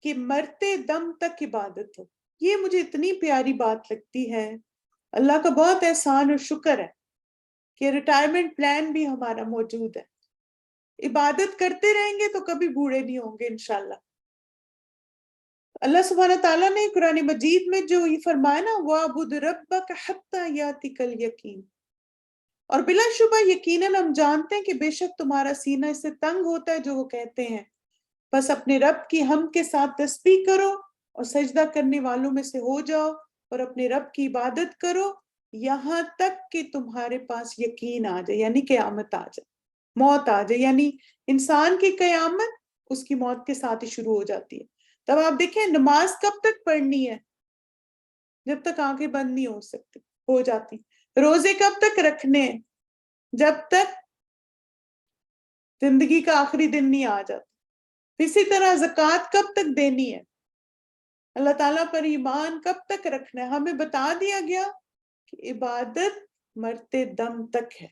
کہ مرتے دم تک عبادت ہو. یہ مجھے اتنی پیاری بات لگتی ہے. اللہ کا بہت احسان اور شکر ہے کہ ریٹائرمنٹ پلان بھی ہمارا موجود ہے. عبادت کرتے رہیں گے تو کبھی بوڑھے نہیں ہوں گے انشاءاللہ. اللہ سبحانہ تعالیٰ نے قرآن مجید میں جو یہ فرمایا نا وَاعْبُدْ رَبَّكَ حَتَّى يَأْتِيَكَ الْيَقِينُ, اور بلا شبہ یقیناً ہم جانتے ہیں کہ بے شک تمہارا سینہ اس سے تنگ ہوتا ہے جو وہ کہتے ہیں, بس اپنے رب کی حمد کے ساتھ تسبیح کرو اور سجدہ کرنے والوں میں سے ہو جاؤ اور اپنے رب کی عبادت کرو یہاں تک کہ تمہارے پاس یقین آ جائے, یعنی قیامت آ جائے, موت آ جائے. یعنی انسان کی قیامت اس کی موت کے ساتھ ہی شروع ہو جاتی ہے. تب آپ دیکھیں نماز کب تک پڑھنی ہے؟ جب تک آنکھیں بند نہیں ہو جاتی. روزے کب تک رکھنے ہیں؟ جب تک زندگی کا آخری دن نہیں آ جاتا. اسی طرح زکوٰۃ کب تک دینی ہے؟ اللہ تعالیٰ پر ایمان کب تک رکھنا ہے؟ ہمیں بتا دیا گیا کہ عبادت مرتے دم تک ہے.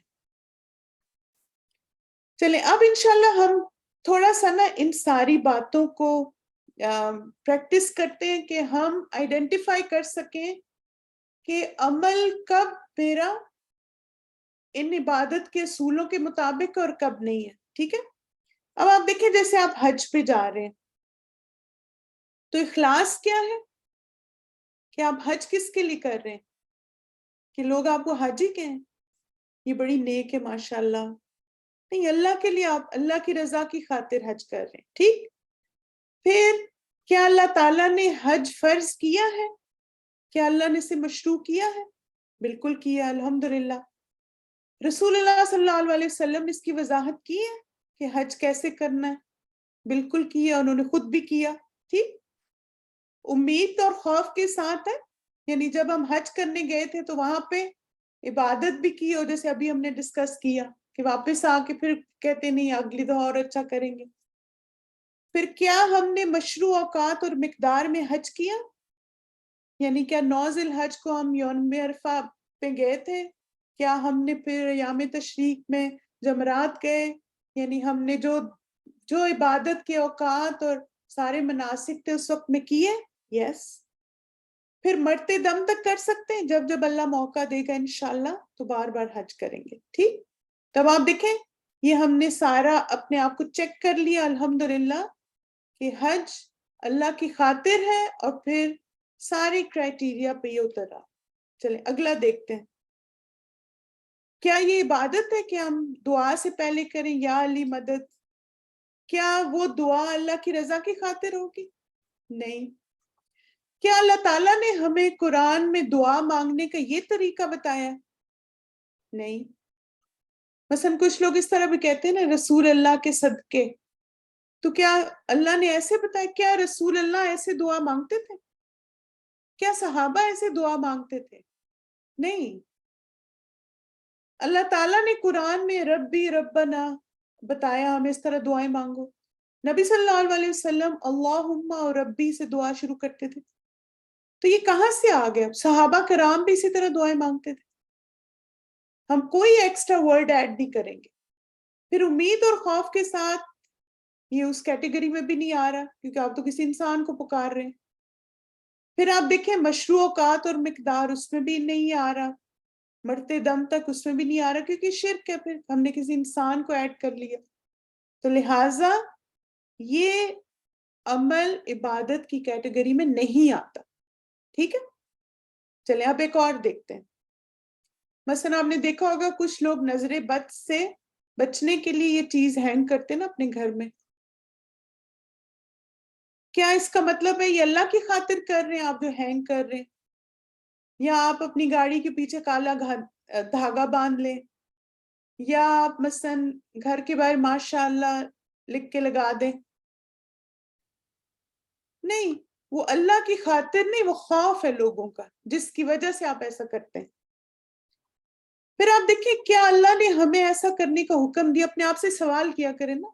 چلیں اب انشاءاللہ ہم تھوڑا سا نا ان ساری باتوں کو پریکٹس کرتے ہیں کہ ہم آئیڈینٹیفائی کر سکیں کہ عمل کب میرا ان عبادت کے اصولوں کے مطابق اور کب نہیں ہے. ٹھیک ہے. اب آپ دیکھیں جیسے آپ حج پہ جا رہے ہیں تو اخلاص کیا ہے کہ آپ حج کس کے لیے کر رہے ہیں؟ کہ لوگ آپ کو حاجی کہیں یہ بڑی نیک ہے ماشاءاللہ. نہیں، اللہ کے لیے آپ اللہ کی رضا کی خاطر حج کر رہے ہیں. ٹھیک. پھر کیا اللہ تعالیٰ نے حج فرض کیا ہے؟ کیا اللہ نے اسے مشروع کیا ہے؟ بالکل کیا الحمدللہ. رسول اللہ صلی اللہ علیہ وسلم نے اس کی وضاحت کی ہے کہ حج کیسے کرنا ہے؟ بالکل کیا، انہوں نے خود بھی کیا. ٹھیک. امید اور خوف کے ساتھ ہے، یعنی جب ہم حج کرنے گئے تھے تو وہاں پہ عبادت بھی کی، اور جیسے ابھی ہم نے ڈسکس کیا کہ واپس آ کے پھر کہتے نہیں اگلی دفعہ اور اچھا کریں گے. پھر کیا ہم نے مشروع اوقات اور مقدار میں حج کیا؟ یعنی کیا 9 ذی الحج کو ہم یوم عرفہ پہ گئے تھے؟ کیا ہم نے پھر ایام تشریق میں جمرات گئے؟ یعنی ہم نے جو عبادت کے اوقات اور سارے مناسک تھے اس وقت میں کیے؟ یس. پھر مرتے دم تک کر سکتے ہیں، جب جب اللہ موقع دے گا انشاءاللہ تو بار بار حج کریں گے. ٹھیک. تب آپ دیکھیں یہ ہم نے سارا اپنے آپ کو چیک کر لیا الحمدللہ کہ حج اللہ کی خاطر ہے، اور پھر سارے کرائٹیریا پہ یہ اتر رہا. چلیں اگلا دیکھتے ہیں. کیا یہ عبادت ہے کہ ہم دعا سے پہلے کریں یا علی مدد؟ کیا وہ دعا اللہ کی رضا کی خاطر ہوگی؟ نہیں. کیا اللہ تعالیٰ نے ہمیں قرآن میں دعا مانگنے کا یہ طریقہ بتایا؟ نہیں. مثلا کچھ لوگ اس طرح بھی کہتے ہیں نا رسول اللہ کے صدقے، تو کیا اللہ نے ایسے بتایا؟ کیا رسول اللہ ایسے دعا مانگتے تھے؟ کیا صحابہ ایسے دعا مانگتے تھے؟ نہیں. اللہ تعالیٰ نے قرآن میں ربی ربنا بتایا ہمیں اس طرح دعائیں مانگو. نبی صلی اللہ علیہ وسلم اللہم اور ربی سے دعا شروع کرتے تھے. تو یہ کہاں سے آ گیا؟ صحابہ کرام بھی اسی طرح دعائیں مانگتے تھے. ہم کوئی ایکسٹرا ورڈ ایڈ نہیں کریں گے. پھر امید اور خوف کے ساتھ یہ اس کیٹیگری میں بھی نہیں آ رہا کیونکہ آپ تو کسی انسان کو پکار رہے ہیں. پھر آپ دیکھیں مشروع اوقات اور مقدار، اس میں بھی نہیں آ رہا. مرتے دم تک اس میں بھی نہیں آ رہا کیونکہ شرک ہے، پھر ہم نے کسی انسان کو ایڈ کر لیا. تو لہٰذا یہ عمل عبادت کی کیٹیگری میں نہیں آتا. ٹھیک ہے. چلیں اب ایک اور دیکھتے ہیں. مثلا آپ نے دیکھا ہوگا کچھ لوگ نظر بد سے بچنے کے لیے یہ چیز ہینگ کرتے ہیں نا اپنے گھر میں. کیا اس کا مطلب ہے یہ اللہ کی خاطر کر رہے ہیں آپ جو ہینگ کر رہے ہیں؟ یا آپ اپنی گاڑی کے پیچھے کالا دھاگا باندھ لیں، یا آپ مثلا گھر کے باہر ماشاء اللہ لکھ کے لگا دیں؟ نہیں، وہ اللہ کی خاطر نہیں، وہ خوف ہے لوگوں کا جس کی وجہ سے آپ ایسا کرتے ہیں. پھر آپ دیکھیں کیا اللہ نے ہمیں ایسا کرنے کا حکم دیا؟ اپنے آپ سے سوال کیا کریں نا.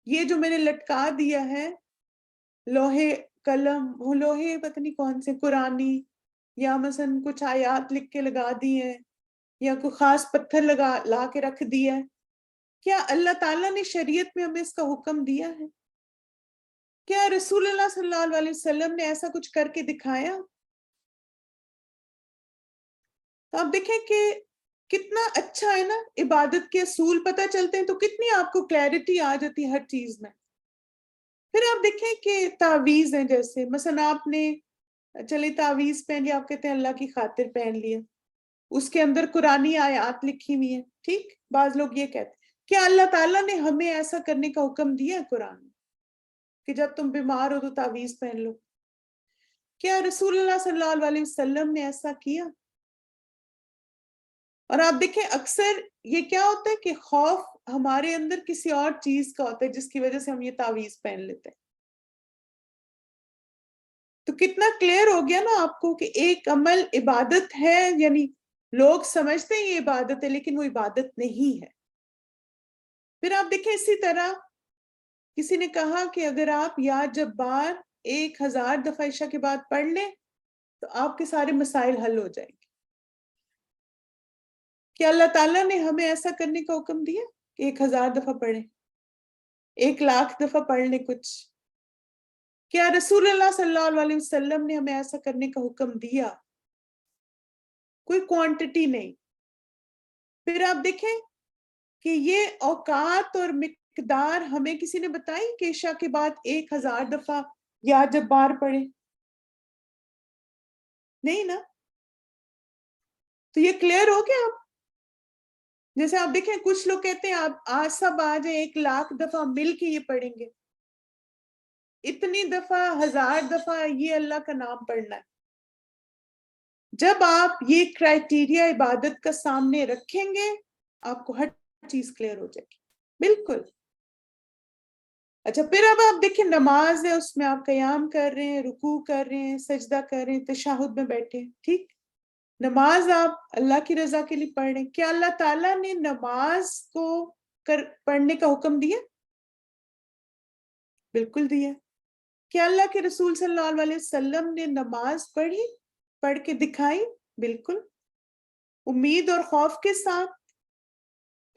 یہ جو میں نے لٹکا دیا ہے لوہے قلم، وہ لوہے پتہ نہیں کون سے قرآنی، یا مثلا کچھ آیات لکھ کے لگا دی ہیں، یا کوئی خاص پتھر لا کے رکھ دیا ہے، کیا اللہ تعالیٰ نے شریعت میں ہمیں اس کا حکم دیا ہے؟ کیا رسول اللہ صلی اللہ علیہ وسلم نے ایسا کچھ کر کے دکھایا؟ تو آپ دیکھیں کہ کتنا اچھا ہے نا، عبادت کے اصول پتہ چلتے ہیں تو کتنی آپ کو کلیئرٹی آ جاتی ہے ہر چیز میں. پھر آپ دیکھیں کہ تعویذ ہیں، جیسے مثلا آپ نے چلے تعویذ پہن لیا، آپ کہتے ہیں اللہ کی خاطر پہن لیا، اس کے اندر قرآنی آیات لکھی ہوئی ہیں. ٹھیک. بعض لوگ یہ کہتے ہیں کیا اللہ تعالیٰ نے ہمیں ایسا کرنے کا حکم دیا ہے قرآن میں کہ جب تم بیمار ہو تو تعویذ پہن لو؟ کیا رسول اللہ صلی اللہ علیہ وسلم نے ایسا کیا؟ اور آپ دیکھیں اکثر یہ کیا ہوتا ہے کہ خوف ہمارے اندر کسی اور چیز کا ہوتا ہے جس کی وجہ سے ہم یہ تعویذ پہن لیتے ہیں. تو کتنا کلیئر ہو گیا نا آپ کو کہ ایک عمل عبادت ہے، یعنی لوگ سمجھتے ہیں یہ عبادت ہے لیکن وہ عبادت نہیں ہے. پھر آپ دیکھیں اسی طرح کسی نے کہا کہ اگر آپ یا جبار 1000 دفعہ عشاء کے بعد پڑھ لیں تو آپ کے سارے مسائل حل ہو جائیں گے. کیا اللہ تعالیٰ نے ہمیں ایسا کرنے کا حکم دیا کہ 1000 دفعہ پڑھیں, 1,00,000 دفعہ پڑھ لیں کچھ؟ کیا رسول اللہ صلی اللہ علیہ وسلم نے ہمیں ایسا کرنے کا حکم دیا؟ کوئی کوانٹٹی نہیں. پھر آپ دیکھیں کہ یہ اوقات اور مقدار ہمیں کسی نے بتائی کہ عشاء کے بعد 1000 دفعہ یا جب بار پڑھیں؟ نہیں نا. تو یہ کلیئر ہو گیا. آپ جیسے آپ دیکھیں کچھ لوگ کہتے ہیں آپ آج سب آ جائیں 1,00,000 دفعہ مل کے یہ پڑھیں گے, اتنی دفعہ 1000 دفعہ یہ اللہ کا نام پڑھنا ہے. جب آپ یہ کرائٹیریا عبادت کا سامنے رکھیں گے آپ کو ہر چیز کلیئر ہو جائے گی. بالکل. اچھا پھر اب آپ دیکھیں نماز ہے, اس میں آپ قیام کر رہے ہیں, رکوع کر رہے ہیں, سجدہ کر رہے ہیں, تشہد میں بیٹھے ہیں, ٹھیک. نماز آپ اللہ کی رضا کے لیے پڑھ رہے ہیں. کیا اللہ تعالیٰ نے نماز کو پڑھنے کا حکم دیا؟ بالکل دیا. کیا اللہ کے رسول صلی اللہ علیہ وسلم نے نماز پڑھی, پڑھ کے دکھائی؟ بالکل. امید اور خوف کے ساتھ.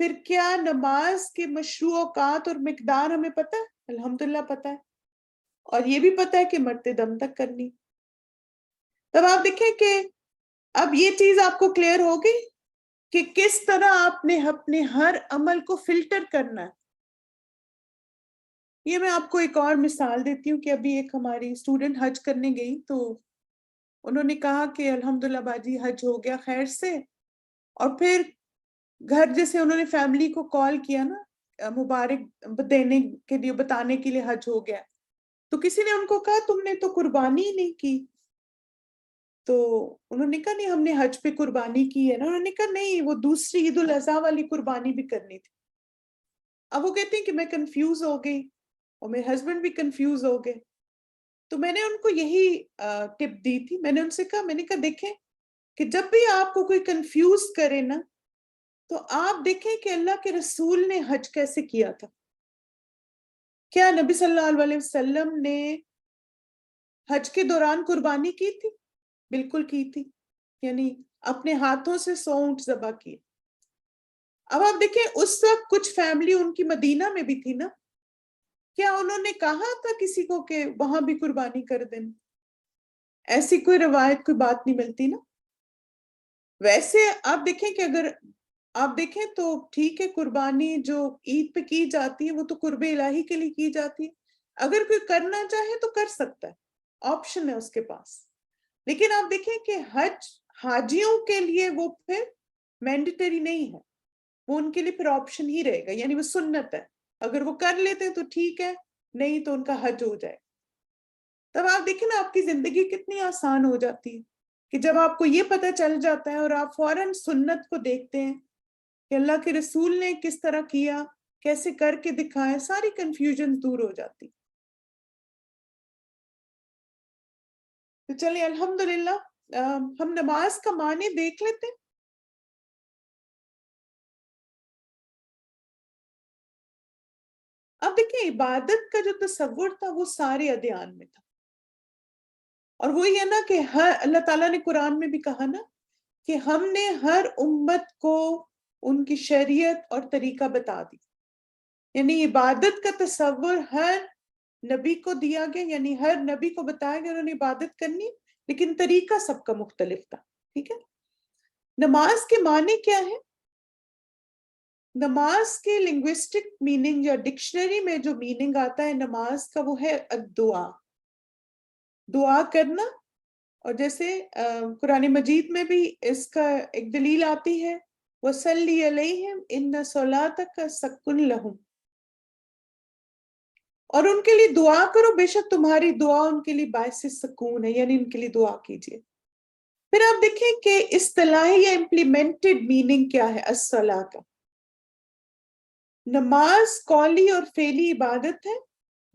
پھر کیا نماز کے مشروع اوقات اور مقدار ہمیں پتہ ہے؟ الحمدللہ پتہ ہے. اور یہ بھی پتہ ہے کہ مرتے دم تک کرنی. تب آپ دیکھیں کہ اب یہ چیز آپ کو کلیئر ہوگی کہ کس طرح آپ نے اپنے ہر عمل کو فلٹر کرنا ہے. یہ میں آپ کو ایک اور مثال دیتی ہوں کہ ابھی ایک ہماری اسٹوڈنٹ حج کرنے گئی تو انہوں نے کہا کہ الحمدللہ باجی حج ہو گیا خیر سے. اور پھر گھر جیسے انہوں نے فیملی کو کال کیا نا مبارک دینے کے لیے, بتانے کے لیے حج ہو گیا, تو کسی نے ان کو کہا تم نے تو قربانی ہی نہیں کی. تو انہوں نے کہا نہیں ہم نے حج پہ قربانی کی ہے نا. انہوں نے کہا نہیں وہ دوسری عید الاضحیٰ والی قربانی بھی کرنی تھی. اب وہ کہتے ہیں کہ میں کنفیوز ہو گئی اور میرے ہسبینڈ بھی کنفیوز ہو گئے. تو میں نے ان کو یہی ٹپ دی تھی. میں نے ان سے کہا, میں نے کہا دیکھیں کہ جب بھی آپ کو کوئی کنفیوز کرے نا تو آپ دیکھیں کہ اللہ کے رسول نے حج کیسے کیا تھا. کیا نبی صلی اللہ علیہ وسلم نے حج کے دوران قربانی کی تھی؟ بالکل کی تھی. یعنی اپنے ہاتھوں سے 100 اونٹ ذبح کیے. اب آپ دیکھیں اس وقت کچھ فیملی ان کی مدینہ میں بھی تھی نا, کیا انہوں نے کہا تھا کسی کو کہ وہاں بھی قربانی کر دیں؟ ایسی کوئی روایت کوئی بات نہیں ملتی نا. ویسے آپ دیکھیں کہ اگر آپ دیکھیں تو ٹھیک ہے قربانی جو عید پہ کی جاتی ہے وہ تو قرب الہی کے لیے کی جاتی ہے. اگر کوئی کرنا چاہے تو کر سکتا ہے, آپشن ہے اس کے پاس. لیکن آپ دیکھیں کہ حج حاجیوں کے لیے وہ پھر مینڈیٹری نہیں ہے, وہ ان کے لیے پھر آپشن ہی رہے گا. یعنی وہ سنت ہے, اگر وہ کر لیتے تو ٹھیک ہے, نہیں تو ان کا حج ہو جائے. تب آپ دیکھیں نا آپ کی زندگی کتنی آسان ہو جاتی ہے کہ جب آپ کو یہ پتہ چل جاتا ہے اور آپ فوراً سنت کو دیکھتے ہیں کہ اللہ کے رسول نے کس طرح کیا, کیسے کر کے دکھایا, ساری کنفیوژن دور ہو جاتی. تو چلیں الحمدللہ ہم نماز کا معنی دیکھ لیتے ہیں. اب دیکھیں عبادت کا جو تصور تھا وہ سارے ادیان میں تھا, اور وہی ہے نا کہ اللہ تعالیٰ نے قرآن میں بھی کہا نا کہ ہم نے ہر امت کو ان کی شریعت اور طریقہ بتا دی. یعنی عبادت کا تصور ہر نبی کو دیا گیا, یعنی ہر نبی کو بتایا گیا انہوں نے عبادت کرنی, لیکن طریقہ سب کا مختلف تھا. ٹھیک ہے. نماز کے معنی کیا ہے؟ نماز کے لنگوسٹک میننگ یا ڈکشنری میں جو میننگ آتا ہے نماز کا وہ ہے الدعا, دعا کرنا. اور جیسے قرآن مجید میں بھی اس کا ایک دلیل آتی ہے وَصَلِّ عَلَيْهِمْ إِنَّ صَلَاتَكَ سَكُنٌ لَهُمْ, اور ان کے لیے دعا کرو بے شک تمہاری دعا ان کے لیے باعث سکون ہے, یعنی ان کے لیے دعا کیجیے. پھر آپ دیکھیں کہ اصطلاحی یا امپلیمنٹڈ میننگ کیا ہے الصلاۃ کا. نماز قولی اور فعلی عبادت ہے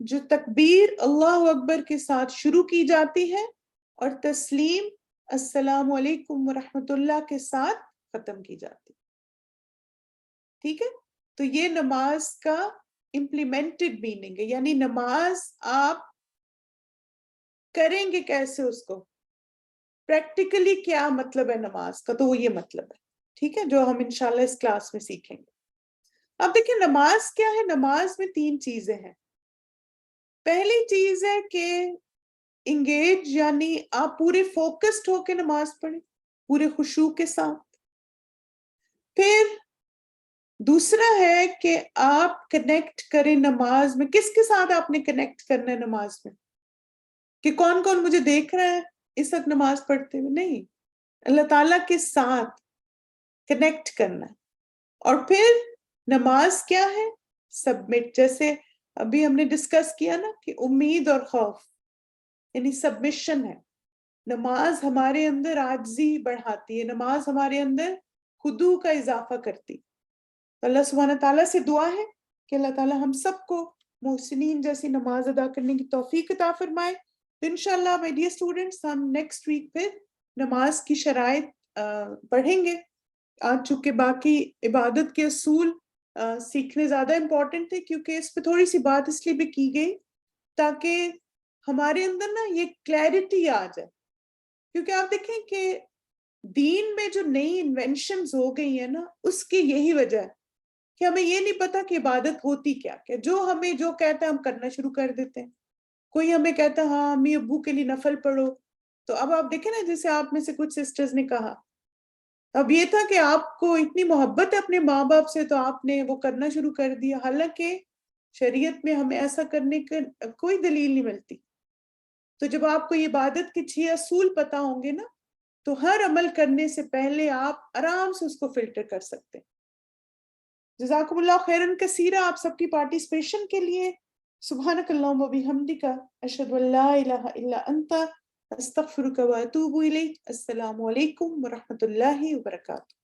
جو تکبیر اللہ اکبر کے ساتھ شروع کی جاتی ہے اور تسلیم السلام علیکم ورحمۃ اللہ کے ساتھ ختم کی جاتی. ٹھیک ہے. تو یہ نماز کا امپلیمنٹڈ میننگ ہے, یعنی نماز آپ کریں گے کیسے اس کو, پریکٹیکلی کیا مطلب ہے نماز کا, تو وہ یہ مطلب ہے, ٹھیک ہے, جو ہم انشاءاللہ اس کلاس میں سیکھیں گے. اب دیکھیں نماز کیا ہے. نماز میں 3 چیزیں ہیں. پہلی چیز ہے کہ انگیج, یعنی آپ پورے فوکسڈ ہو کے نماز پڑھیں, پورے خشوع کے ساتھ. پھر دوسرا ہے کہ آپ کنیکٹ کریں نماز میں. کس کے ساتھ آپ نے کنیکٹ کرنا ہے نماز میں, کہ کون کون مجھے دیکھ رہا ہے اس وقت نماز پڑھتے ہوئے, نہیں, اللہ تعالیٰ کے ساتھ کنیکٹ کرنا ہے. اور پھر نماز کیا ہے, سبمٹ. جیسے ابھی ہم نے ڈسکس کیا نا کہ امید اور خوف یعنی سبمیشن ہے. نماز ہمارے اندر عاجزی بڑھاتی ہے, نماز ہمارے اندر خضوع کا اضافہ کرتی. اللہ سبحانہ تعالیٰ سے دعا ہے کہ اللہ تعالیٰ ہم سب کو محسنین جیسی نماز ادا کرنے کی توفیق عطا فرمائے. انشاءاللہ my dear students, ہم نیکسٹ ویک پھر نماز کی شرائط پڑھیں گے. آج چونکہ باقی عبادت کے اصول سیکھنے زیادہ امپورٹنٹ تھے, کیونکہ اس پہ تھوڑی سی بات اس لیے بھی کی گئی تاکہ ہمارے اندر نا یہ کلیئرٹی آ جائے. کیونکہ آپ دیکھیں کہ دین میں جو نئی انوینشنز ہو گئی ہیں نا, اس کی یہی وجہ ہے کہ ہمیں یہ نہیں پتا کہ عبادت ہوتی کیا کیا. جو ہمیں جو کہتا ہے ہم کرنا شروع کر دیتے ہیں. کوئی ہمیں کہتا ہے ہاں امی ابو کے لیے نفل پڑھو, تو اب آپ دیکھیں نا, جیسے آپ میں سے کچھ سسٹرز نے کہا, اب یہ تھا کہ آپ کو اتنی محبت ہے اپنے ماں باپ سے تو آپ نے وہ کرنا شروع کر دیا, حالانکہ شریعت میں ہمیں ایسا کرنے کا کوئی دلیل نہیں ملتی. تو جب آپ کو یہ عبادت کے 6 اصول پتا ہوں گے نا, تو ہر عمل کرنے سے پہلے آپ آرام سے اس کو فلٹر کر سکتے ہیں. جزاکم اللہ خیرن کثیرہ آپ سب کی پارٹیسپیشن کے لیے. سبحانک اللہم و بحمدک, اشہد ان لا الہ الا انت, استغفرک و اتوب الیک. السلام علیکم ورحمۃ اللہ وبرکاتہ.